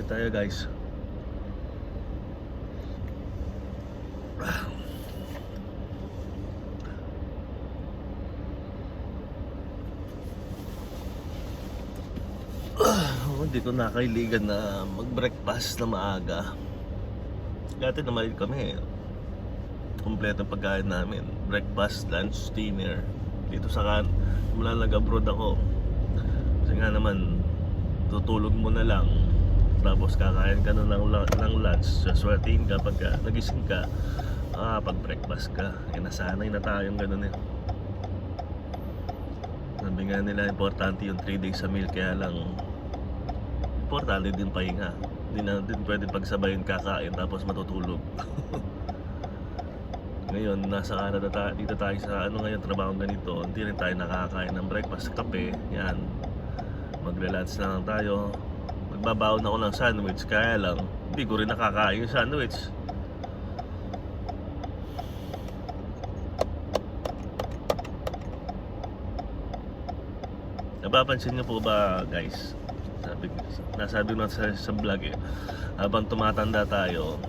Kain tayo guys. Hindi ko nakailigan na mag-breakfast na maaga. Dati na maliit kami, kompleto pagkain namin. Breakfast, lunch, dinner. Dito sa mula nag-abroad ako. Kasi nga naman, tutulog mo na lang. Tapos kakain ka na ng lunch. Saswertihin ka pagka nagising ka. Pag-breakfast ka. Nasanay na tayong ganun eh. Sabi nga nila, importante yung 3 days sa meal. Kaya lang, importante din pahinga. Hindi na din pwede pagsabayin kakain tapos matutulog. Ngayon, nasa Canada dito tayo sa ngayon, trabaho ganito. Hindi rin tayo nakakain ng breakfast, kape. Yan. Magre-lunch na lang tayo. Magbabaon ako ng sandwich. Kaya lang, hindi ko rin nakakain yung sandwich. Napapansin niyo po ba guys? Nasabi mo sa vlog eh, habang tumatanda tayo,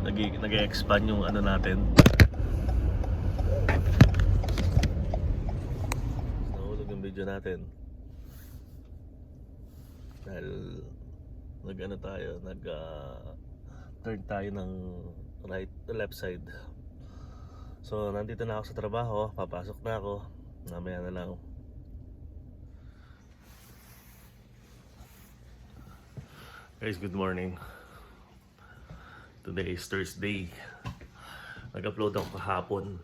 nag-expand yung natin. Nahulog yung video natin dahil turn tayo ng left side. So nandito na ako sa trabaho, papasok na ako, mamaya na lang. Guys, good morning. Today is Thursday. Nag-upload ako kahapon.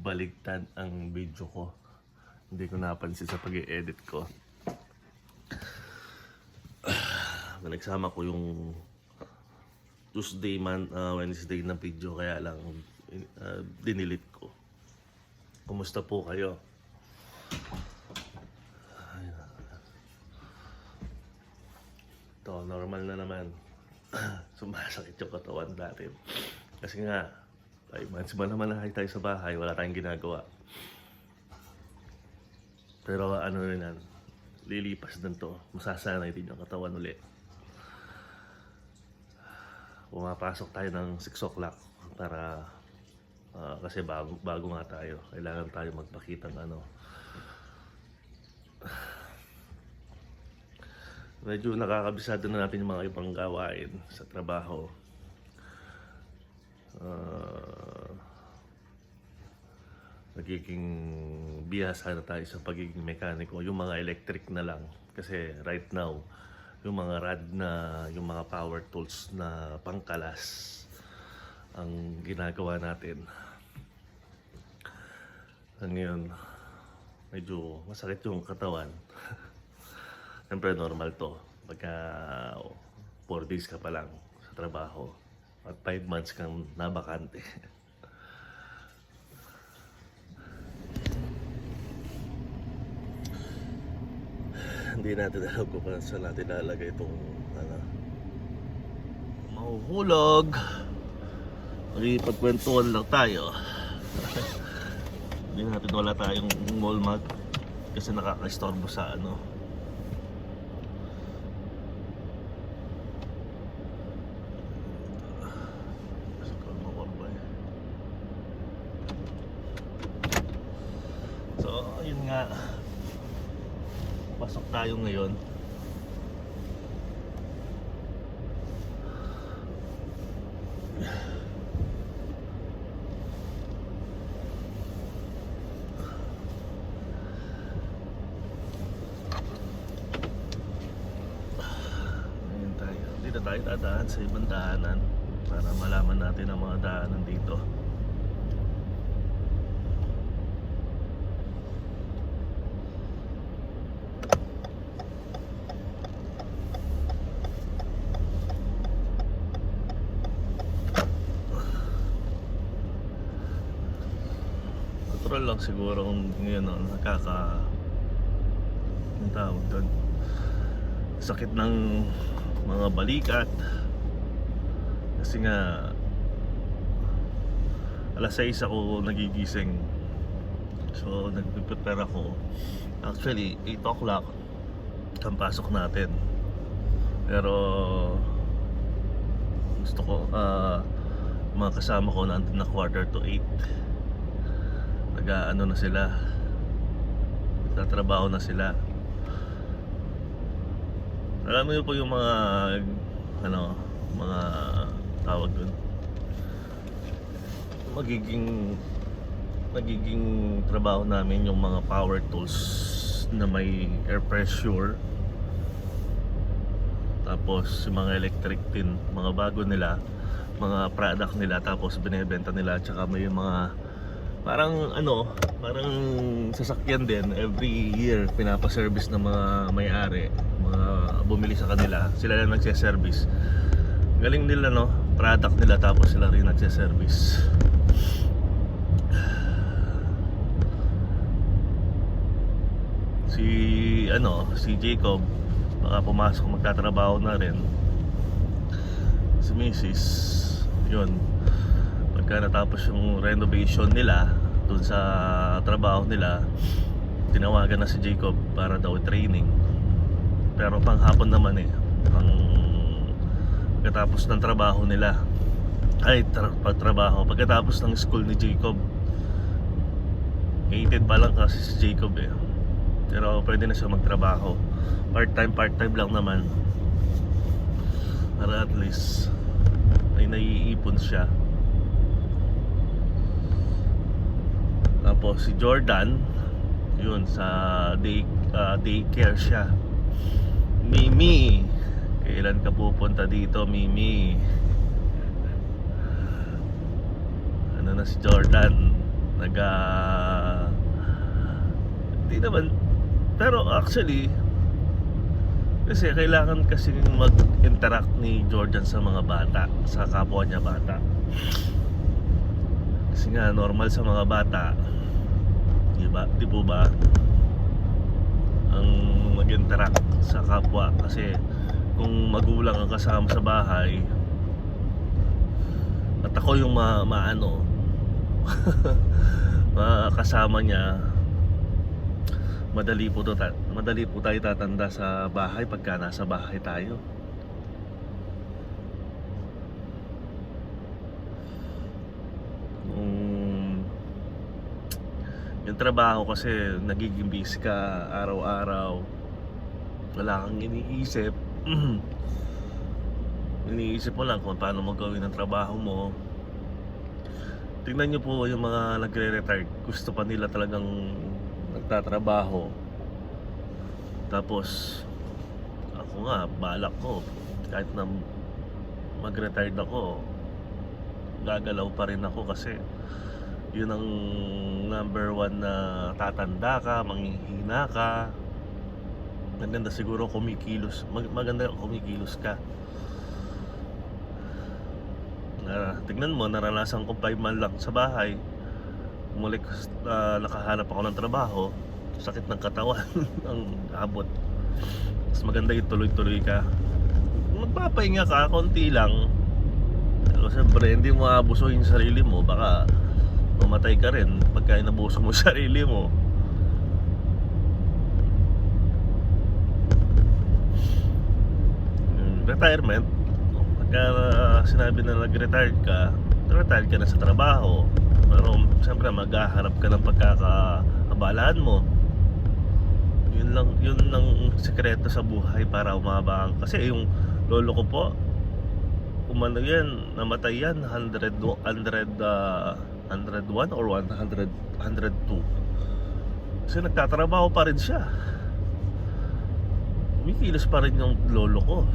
Baligtad ang video ko. Hindi ko napansin sa pag-i-edit ko. Nagsama ko yung Tuesday, Wednesday na video. Kaya lang dinilit ko. Kumusta po kayo? Ito, normal na naman. Sumasakit yung katawan natin. Kasi nga, 5 months ba naman na tayo sa bahay, wala tayong ginagawa. Pero rin yan, lilipas din to. Masasanay din yung katawan ulit. Pumapasok tayo ng 6 o'clock para kasi bago nga tayo. Kailangan tayo magpakita ng medyo nakakabisado na natin yung mga ibang gawain sa trabaho. Nagiging bihasa na tayo sa pagiging mekaniko. Yung mga electric na lang. Kasi right now, yung mga rad na, yung mga power tools na pangkalas ang ginagawa natin. Ngayon, medyo masakit yung katawan. Siyempre normal to pagka 4 days ka pa lang sa trabaho at 5 months kang nabakante. Hindi natin alam kung saan natin lalagay itong mahuhulog. Magpagkwentuhan lang tayo. Hindi natin wala tayong wall mat kasi nakaka-istorbo sa Ayun nga, pasok tayo ngayon. Ayun tayo. Dito tayo dadaan sa ibang daanan para malaman natin ang mga daanan dito. Natural lang siguro kung ngayon ang tawag doon, sakit ng mga balikat kasi nga alas 6 ako nagigising, so nagpe-prepare ako. Actually 8 o'clock ang pasok natin. Pero gusto ko mga kasama ko nandun na 7:45. Nag-aano na sila, nagtatrabaho na sila. Alam mo yun po yung mga mga tawag dun, magiging trabaho namin yung mga power tools na may air pressure, tapos yung mga electric din, mga bago nila, mga product nila, tapos binebenta nila. Tsaka may mga parang sasakyan din, every year pinapaservice ng mga may-ari, mga bumili sa kanila, sila lang nagse-service. Galing nila, no, product nila, tapos sila rin nagse-service. Si Jacob baka pumasok, magtatrabaho na rin. Si Mrs. yun, pagka natapos yung renovation nila dun sa trabaho nila, tinawagan na si Jacob para daw training. Pero panghapon naman pagkatapos ng trabaho nila, pagkatapos ng school ni Jacob. 18 pa lang kasi si Jacob pero pwede na siya magtrabaho. Part-time lang naman, para at least ay naiipon siya. Tapos si Jordan, yun, sa daycare siya. Mimi, kailan ka pupunta dito, Mimi? Ano na si Jordan, hindi naman, pero actually kasi kailangan kasi mag-interact ni Jordan sa mga bata, sa kapwa niya bata. Kasi nga normal sa mga bata, di po ba, ang mag-interact sa kapwa. Kasi kung magulang ang kasama sa bahay at ako yung kasama niya, madali po tayo tatanda sa bahay pagka nasa bahay tayo. Yung trabaho kasi nagiging busy ka araw-araw, wala kang iniisip. Iniisip mo lang kung paano mo gawin ang trabaho mo. Tingnan nyo po yung mga nagre-retire, gusto pa nila talagang nagtatrabaho. Tapos ako nga, balak ko kahit na mag-retired ako, gagalaw pa rin ako. Kasi yun ang number one na tatanda ka, manghihina ka. Maganda siguro kumikilos, maganda kumikilos ka. Tignan mo, naranasan ko 5 man lang sa bahay. Muli nakahanap ako ng trabaho, sakit ng katawan ang abot. Mas maganda yung tuloy-tuloy ka, magpapahinga ka konti lang. Pero siyempre hindi mo abusuhin yung sarili mo, baka mamatay ka rin pagka inabuso mo sarili mo. Retirement, pagka sinabi na nag-retire ka na sa trabaho, pero siyempre maghahanap ka ng pagkakaabalahan mo. Yun lang sekreto sa buhay para umabang. Kasi yung lolo ko po, namatay yan 101 or 102. Kasi nagtatrabaho pa rin siya, umikilos pa rin yung lolo ko.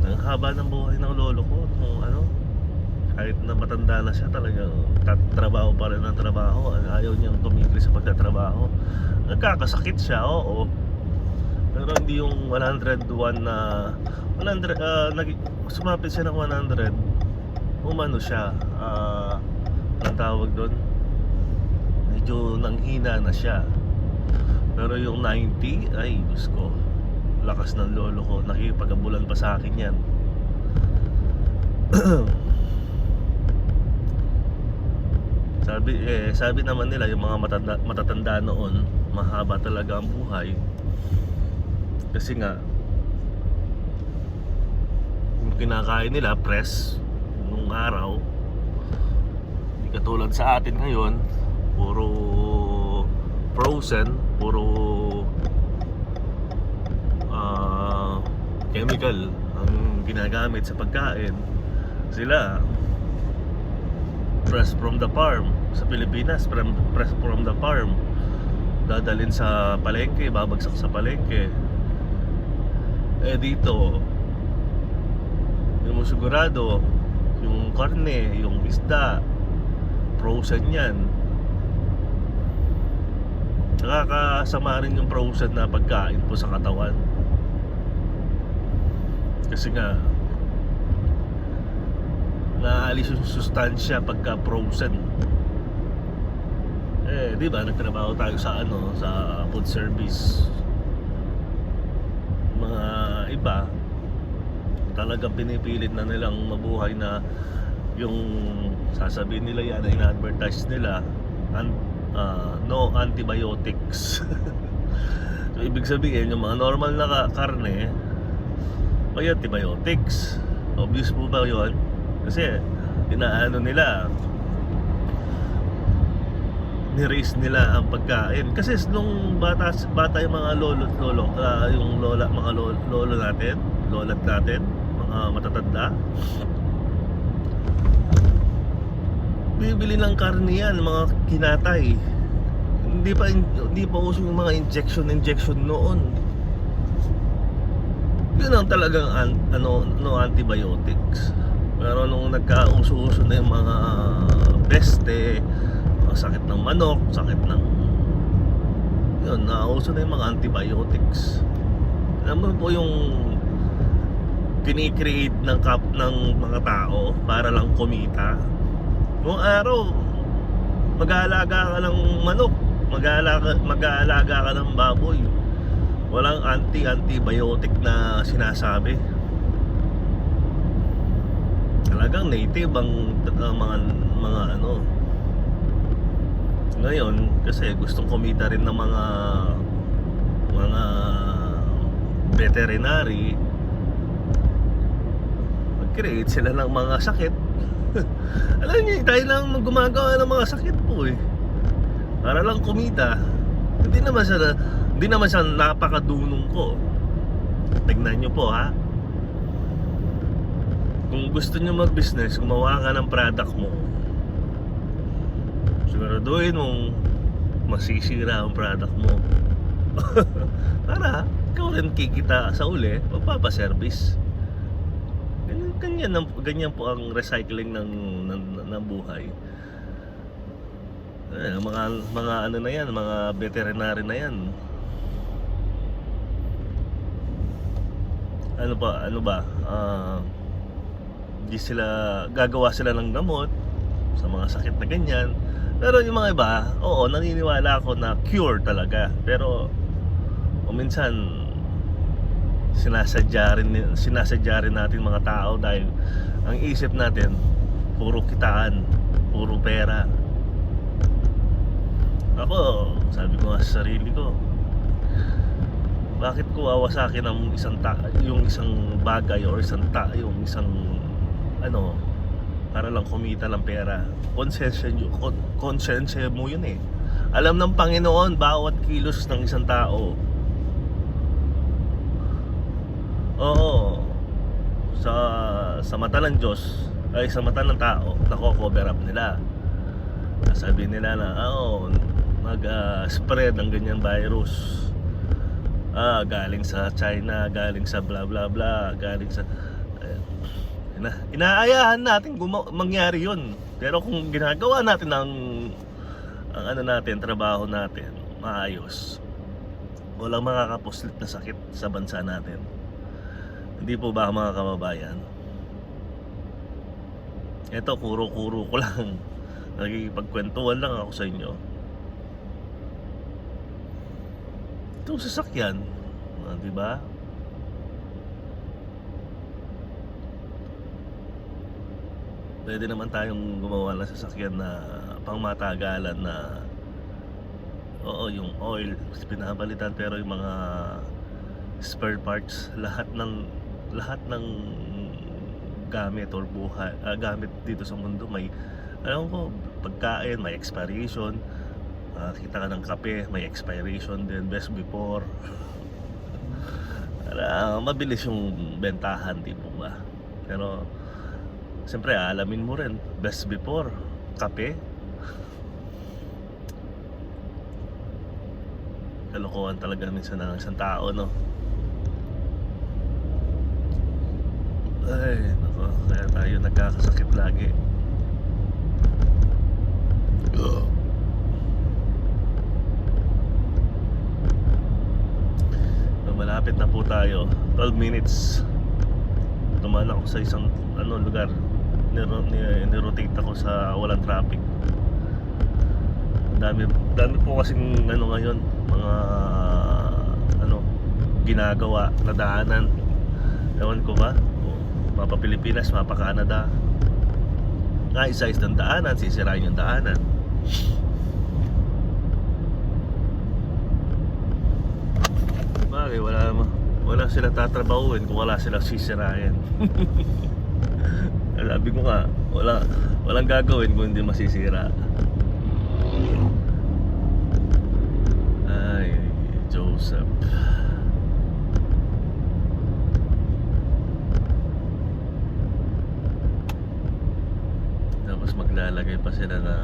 Ang haba ng buhay ng lolo ko, kahit na matanda na siya, talagang trabaho pa rin ng trabaho. Ayaw niyang tumigil sa pagtatrabaho. Nagkakasakit siya, oo, pero hindi yung 101 na sumapit siya ng 100, umano siya, ang tawag doon, medyo nanghina na siya. Pero yung 90, ay Diyos ko, lakas ng lolo ko, nakikipag-abulan pa sa akin yan. Sabi naman nila yung mga matatanda noon, mahaba talaga ang buhay. Kasi nga yung kinakain nila press nung araw, hindi katulad sa atin ngayon, puro frozen, puro chemical ang ginagamit sa pagkain. Sila fresh from the farm. Sa Pilipinas, fresh from the farm, dadalhin sa palengke, babagsak sa palengke. Dito yung sigurado yung karne, yung isda frozen yan. Nakakasama rin yung frozen na pagkain po sa katawan. Kasi nga naalis yung sustansya pagka frozen. Di ba nagtrabaho tayo sa sa food service. Mga iba talagang pinipilit na nilang mabuhay na yung sasabihin nila yan, ina-advertise nila no antibiotics. So ibig sabihin yung mga normal na karne may antibiotics. Obvious po ba yun? Kasi inaano nila, ni-raise nila ang pagkain. Kasi nung bata yung mga lolo, yung mga lolo natin, lolat natin, mga matatanda, bibili ng karne yan, mga kinatay. Hindi pa uso yung mga injection noon. Yun ang talagang no antibiotics. Pero nung nagkauso-uso na yung mga peste, sakit ng manok, sakit ng yun, nauso na yung mga antibiotics. Alam mo po yung kinikreate ng mga tao para lang kumita. Noong araw, mag-aalaga ka ng manok, mag-aalaga ka ng baboy, walang antibiotic na sinasabi. Talagang native ang mga Ngayon, kasi gustong kumita rin ng mga veterinary, mag-create sila ng mga sakit. Alam niyo, tayo lang gumagawa ng mga sakit po para lang kumita. Hindi naman siya napakadunong ko. Tignan niyo po ha. Kung gusto niyo mag-business, gumawa ka ng product mo, siguraduhin mong masisira ang product mo. Para ikaw rin kikita sa uli, magpapaservice. Ganyan po ang recycling ng buhay. Mga ano na yan, mga veterinary na yan. Ano ba? Gagawa sila ng gamot sa mga sakit na ganyan. Pero yung mga iba, oo, naniniwala ako na cure talaga. Pero minsan sinasadya rin natin mga tao dahil ang isip natin puro kitaan, puro pera. Ako, sabi ko nga sa sarili ko, bakit ko wawasakin ang yung isang bagay or yung isang para lang kumita ng pera. Konsensya mo yun Alam ng Panginoon bawat kilos ng isang tao. Oo, sa mata ng Diyos, ay sa mata ng tao, nako-cover up nila. Sabi nila na mag-spread ng ganyan virus, galing sa China, galing sa bla bla bla, galing sa inaayahan natin mangyari yun. Pero kung ginagawa natin ang trabaho natin maayos, walang makakapuslit na sakit sa bansa natin. Hindi po ba mga kababayan? Ito, kuro-kuro ko lang. Nagkikipagkwentuhan lang ako sa inyo. Itong sasakyan, di ba? Pwede naman tayong gumawa ng sasakyan na pang matagalan na oo, yung oil pinapalitan, pero yung mga spare parts, lahat ng gamit or gamit dito sa mundo may, alam ko, pagkain may expiration. Kita ka ng kape may expiration din, best before. Mabilis yung bentahan, di po ba? Pero siyempre alamin mo rin, best before kape, kalokohan talaga minsan ng isang tao, no? Ay, nako, kaya tayo nagkakasakit lagi. Malapit na po tayo, 12 minutes. Dumaan ako sa isang lugar, nirotate ako sa walang traffic. Dami po kasing ngayon, mga ginagawa na daanan. Ewan ko ba, mapa Pilipinas, mapa Canada, isa-is ng daanan, sisirain yung daanan. Bagay, wala sila tatrabahuin kung wala silang sisirain. Sabi ko nga, walang gagawin kung hindi masisira. Ay, Joseph. Tapos maglalagay pa sila na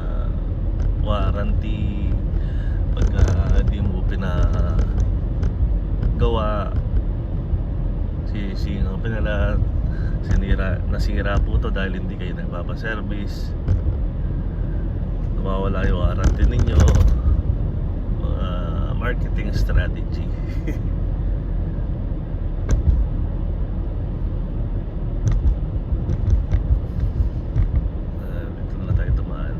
warranty pagka di mo pinagawa. Nasira po to dahil hindi kayo nagpapaservice. Nawawala yung warranty ninyo. Mga marketing strategy. Dito na tayo tumaan.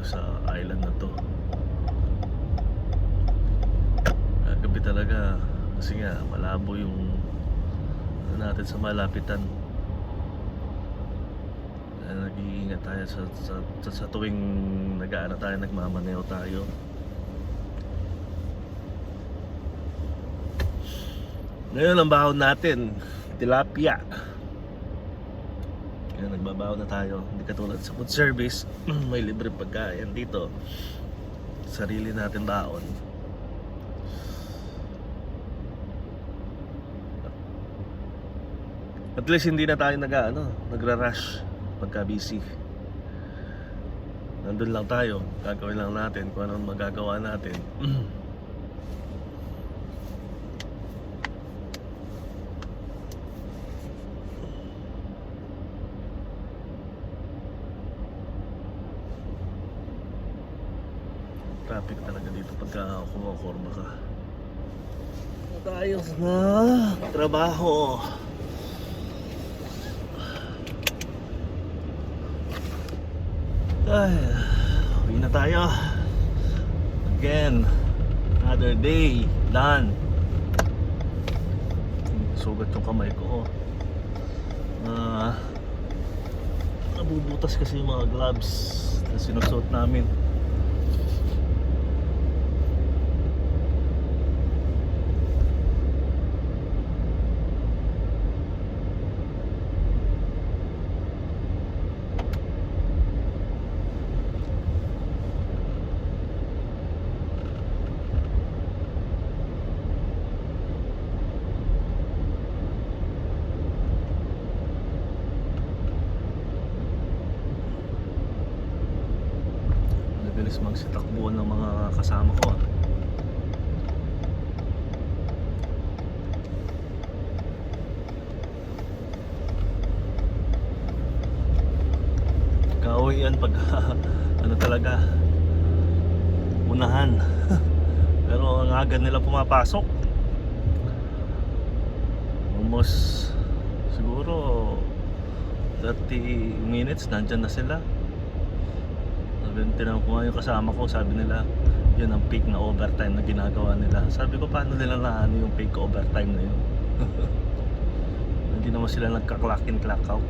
Sa island na to, gabi talaga kasi nga malabo yung natin sa malapitan. Nag-iingat tayo sa tuwing nagmamaneo tayo. Ngayon ang bahon natin, tilapia. Kaya nagbabaon na tayo. Hindi katulad sa food service, may libre pagkain. Dito, sarili natin baon. At least hindi na tayo nagra-rush pagka busy. Nandun lang tayo, gagawin lang natin kung anong magagawa natin. Traffic talaga dito pagka kumakorma ka. Tayo na trabaho. Ay, uwi na tayo. Again, another day done. Sugat yung kamay ko. Nabubutas kasi yung mga gloves na sinusuot namin. Bilis magsitakbuhan ng mga kasama ko. Kauwi yan pag talaga unahan. Pero ang aga nila pumapasok. Almost siguro 30 minutes, nandyan na sila. Tinanong ko nga yung kasama ko, sabi nila, yun ang peak na overtime na ginagawa nila. Sabi ko, paano nila na ano yung peak overtime na yun? Hindi naman sila nagka-clock in, clock out.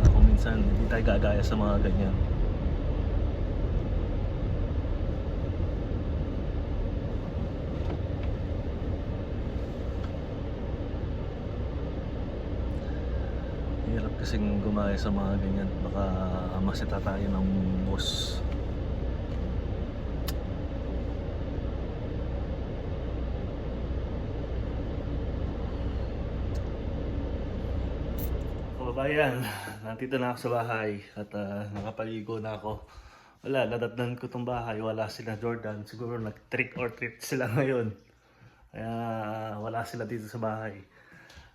Ako minsan, hindi tayo gagaya sa mga ganyan. Hirap kasing gumaya sa mga ganyan. Baka masita tayo ng boss. Kababayan, nandito na ako sa bahay at nakapaligo na ako. Wala, nadatnan ko tong bahay. Wala sila Jordan. Siguro nag-trick or treat sila ngayon. Kaya wala sila dito sa bahay.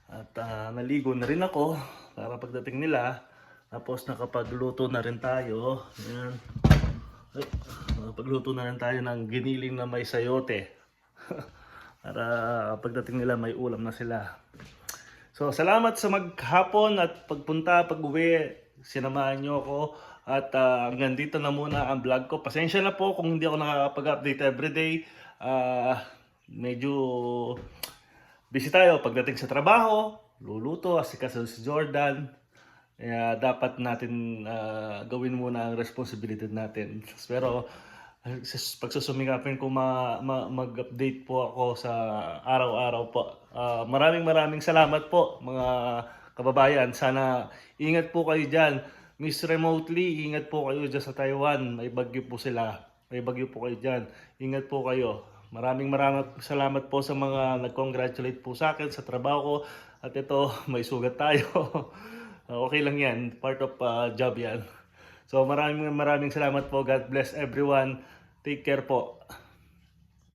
At naligo na rin ako para pagdating nila. Tapos nakapagluto na rin tayo. Ayan. Ay, nakapagluto na rin tayo ng giniling na may sayote. Para pagdating nila may ulam na sila. So salamat sa maghapon at pagpunta, pag-uwi. Sinamahan nyo ako. At hanggang dito na muna ang vlog ko. Pasensya na po kung hindi ako nakakapag-update everyday. Medyo busy tayo pagdating sa trabaho, luluto, asikaso si Jordan. Kaya dapat natin gawin muna ang responsibility natin. Pero pagsusumikapin ko mag-update po ako sa araw-araw po. Maraming salamat po mga kababayan. Sana ingat po kayo dyan. Miss remotely, ingat po kayo dyan sa Taiwan. May bagyo po sila. May bagyo po kayo dyan. Ingat po kayo. Maraming salamat po sa mga nag-congratulate po sa akin sa trabaho ko. At ito, may sugat tayo. Okay lang yan. Part of job yan. So maraming salamat po. God bless everyone. Take care po.